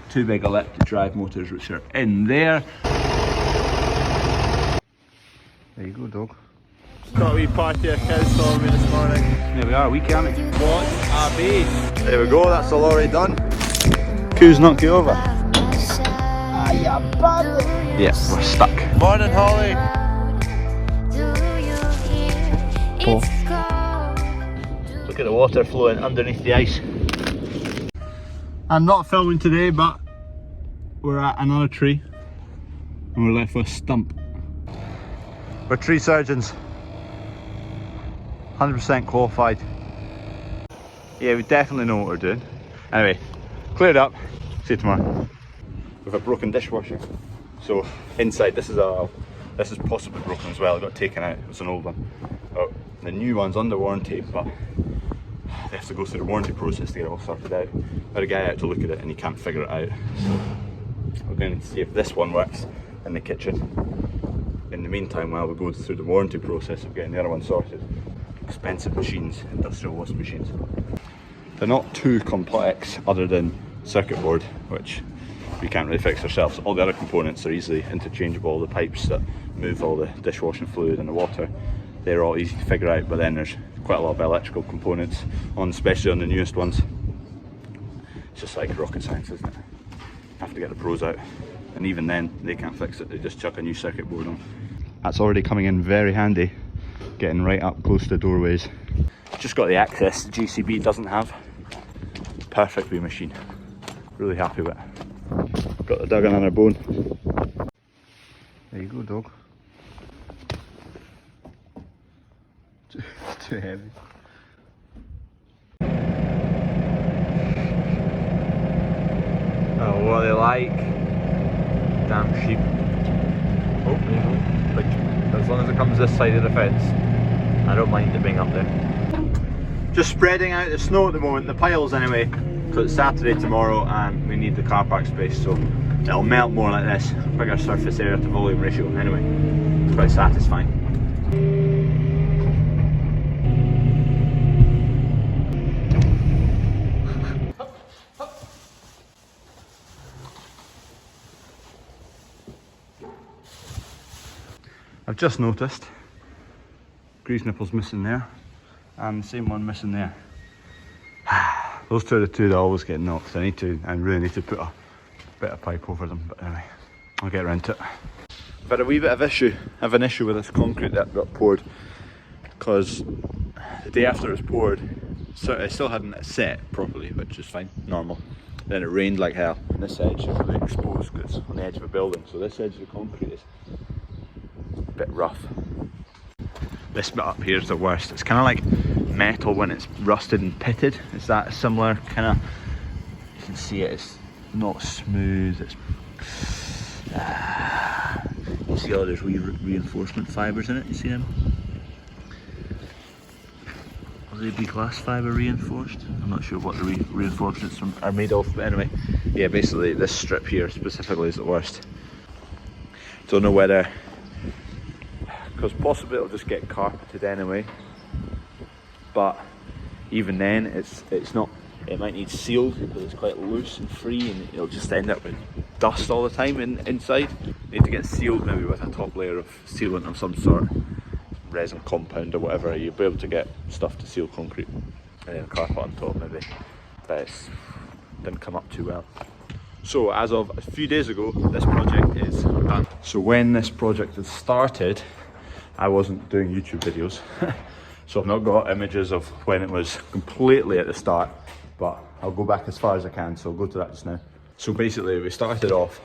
two big electric drive motors which are in there. There you go, dog. Got a wee party of kids for me this morning. There we are, we can't. What a beast! There we go, that's the lorry done. Who's knocked you over? Yeah, We're stuck. Morning, Holly. Oh. Look at the water flowing underneath the ice. I'm not filming today, but we're at another tree and we're left with a stump. We're tree surgeons. 100% qualified. Yeah, we definitely know what we're doing. Anyway, cleared up. See you tomorrow. We've a broken dishwasher. So inside, this is possibly broken as well. It got taken out. It's an old one. Oh, the new one's under warranty, but they have to go through the warranty process to get it all sorted out. Got a guy out to look at it and he can't figure it out. So we're going to see if this one works in the kitchen. In the meantime, while we go through the warranty process of getting the other one sorted. Expensive machines, industrial washing machines. They're not too complex other than circuit board, which we can't really fix ourselves. All the other components are easily interchangeable. The pipes that move all the dishwashing fluid and the water, they're all easy to figure out, but then there's quite a lot of electrical components on, especially on the newest ones. It's just like rocket science, isn't it? Have to get the pros out, and even then they can't fix it. They just chuck a new circuit board on. That's already coming in very handy, getting right up close to doorways. Just got the access the JCB doesn't have. Perfect wee machine. Really happy with it. Got the dug on our bone. There you go, dog. Too heavy. Oh, what are they like? Damn sheep. Oh, there you go. Like, as long as it comes this side of the fence, I don't mind it being up there. Just spreading out the snow at the moment, the piles anyway, because it's Saturday tomorrow and we need the car park space, so it'll melt more like this. Bigger surface area to volume ratio anyway. It's quite satisfying. I've just noticed grease nipples missing there and the same one missing there. Those two are the two that always get knocked. I really need to put a bit of pipe over them, but anyway, I'll get around to it. I've had a wee bit of an issue with this concrete that got poured, because the day after it was poured, I still hadn't set properly, which is fine, normal. Then it rained like hell, and this edge is really exposed because it's on the edge of a building, so this edge of the concrete is a bit rough. This bit up here is the worst. It's kind of like metal when it's rusted and pitted. It's that similar kind of, you can see it, it's not smooth. It's you see all those reinforcement fibres in it, you see them? Will they be glass fibre reinforced? I'm not sure what the reinforcements are made of, but anyway, yeah, basically this strip here specifically is the worst. Don't know whether, because possibly it'll just get carpeted anyway, but even then it's not, it might need sealed because it's quite loose and free, and it'll just end up with dust all the time inside. Need to get sealed maybe with a top layer of sealant of some sort, resin compound or whatever. You'll be able to get stuff to seal concrete, and then a carpet on top maybe, but it didn't come up too well. So as of a few days ago, this project is done. So when this project had started, I wasn't doing YouTube videos, so I've not got images of when it was completely at the start, but I'll go back as far as I can, so I'll go to that just now. So basically we started off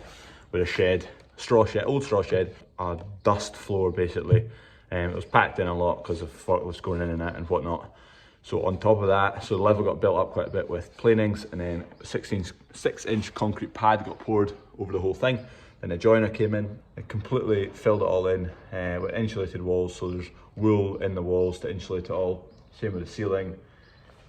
with a shed, old straw shed, a dust floor basically. It was packed in a lot because of forklifts going in and out and whatnot. So on top of that, so the level got built up quite a bit with planings, and then a 6-inch concrete pad got poured over the whole thing. Then a joiner came in, it completely filled it all in with insulated walls, so there's wool in the walls to insulate it all. Same with the ceiling.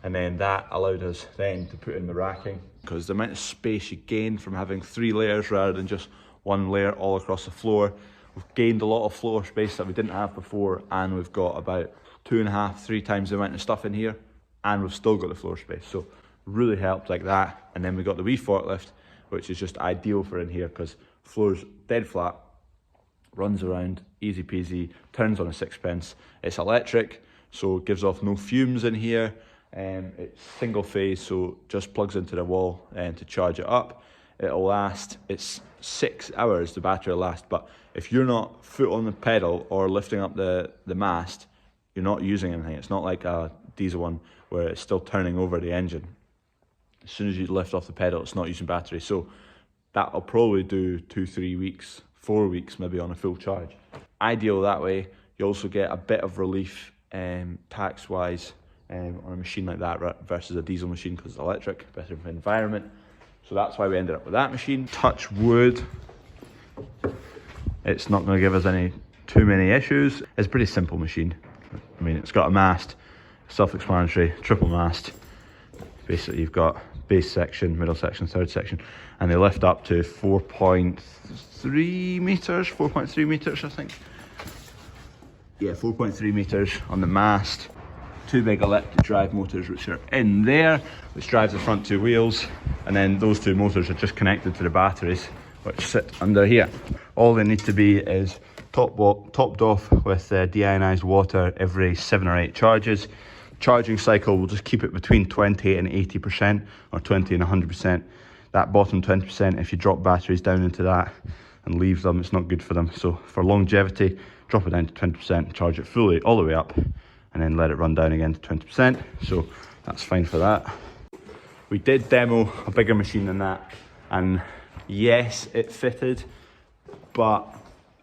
And then that allowed us then to put in the racking, because the amount of space you gain from having 3 layers rather than just 1 layer all across the floor. We've gained a lot of floor space that we didn't have before, and we've got about 2.5, 3 times the amount of stuff in here, and we've still got the floor space. So really helped like that. And then we got the wee forklift, which is just ideal for in here because floor's dead flat, runs around, easy peasy, turns on a sixpence. It's electric, so it gives off no fumes in here. It's single phase, so just plugs into the wall to charge it up. It'll last, it's 6 hours the battery will last, but if you're not foot on the pedal or lifting up the mast, you're not using anything. It's not like a diesel one where it's still turning over the engine. As soon as you lift off the pedal, it's not using battery. So that'll probably do 2-3 weeks, 4 weeks maybe on a full charge. Ideal that way. You also get a bit of relief tax-wise on a machine like that versus a diesel machine because it's electric, better for the environment. So that's why we ended up with that machine. Touch wood. It's not going to give us too many issues. It's a pretty simple machine. I mean, it's got a mast, self-explanatory, triple mast. Basically, you've got base section, middle section, third section, and they lift up to 4.3 meters, 4.3 meters, I think. Yeah, 4.3 meters on the mast. 2 big electric drive motors which are in there, which drives the front 2 wheels, and then those 2 motors are just connected to the batteries which sit under here. All they need to be is topped off with deionized water every 7 or 8 charges. Charging cycle will just keep it between 20 and 80% or 20 and 100%. That bottom 20%, if you drop batteries down into that and leave them, it's not good for them. So for longevity, drop it down to 20%, charge it fully all the way up, and then let it run down again to 20%. So that's fine for that. We did demo a bigger machine than that, and yes, it fitted, but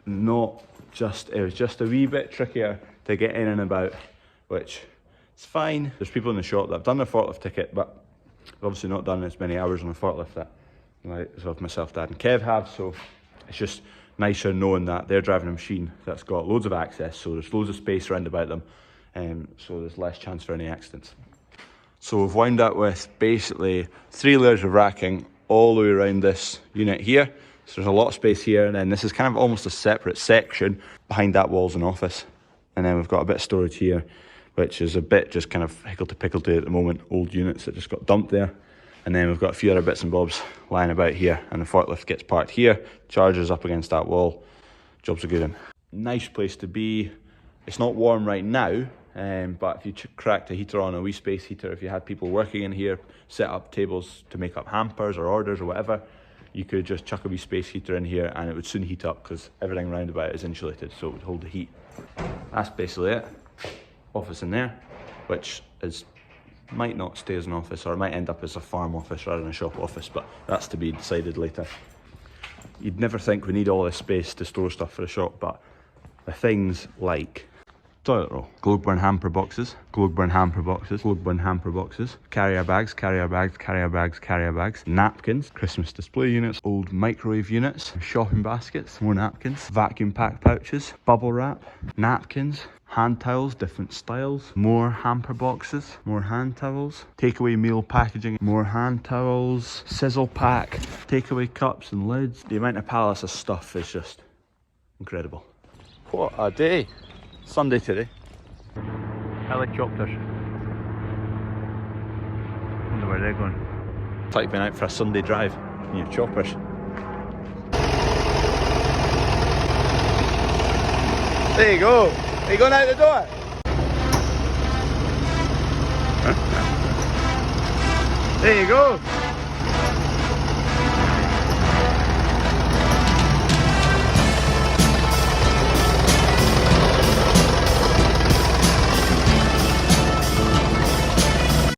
not just, it was just a wee bit trickier to get in and about, which is fine. There's people in the shop that have done their forklift ticket, but they've obviously not done as many hours on a forklift that myself, Dad and Kev have, so it's just nicer knowing that they're driving a machine that's got loads of access, so there's loads of space around about them. So there's less chance for any accidents. So we've wound up with basically 3 layers of racking all the way around this unit here. So there's a lot of space here, and then this is kind of almost a separate section. Behind that wall's an office. And then we've got a bit of storage here, which is a bit just kind of hickledy-pickledy at the moment, old units that just got dumped there. And then we've got a few other bits and bobs lying about here, and the forklift gets parked here, chargers up against that wall, jobs are good in. Nice place to be. It's not warm right now, but if you cracked a heater on, a wee space heater, if you had people working in here, set up tables to make up hampers or orders or whatever, you could just chuck a wee space heater in here and it would soon heat up because everything round about it is insulated, so it would hold the heat. That's basically it. Office in there, which might not stay as an office, or it might end up as a farm office rather than a shop office, but that's to be decided later. You'd never think we need all this space to store stuff for a shop, but the things like toilet roll, Globeburn hamper boxes, Globeburn hamper boxes, Globeburn hamper boxes, carrier bags, carrier bags, carrier bags, carrier bags, napkins, Christmas display units, old microwave units, shopping baskets, more napkins, vacuum pack pouches, bubble wrap, napkins, hand towels, different styles, more hamper boxes, more hand towels, takeaway meal packaging, more hand towels, sizzle pack, takeaway cups and lids. The amount of pallets of stuff is just incredible. What a day. Sunday today. Helicopters. Wonder where they're going. It's like being out for a Sunday drive in your choppers. There you go. Are you going out the door? There you go.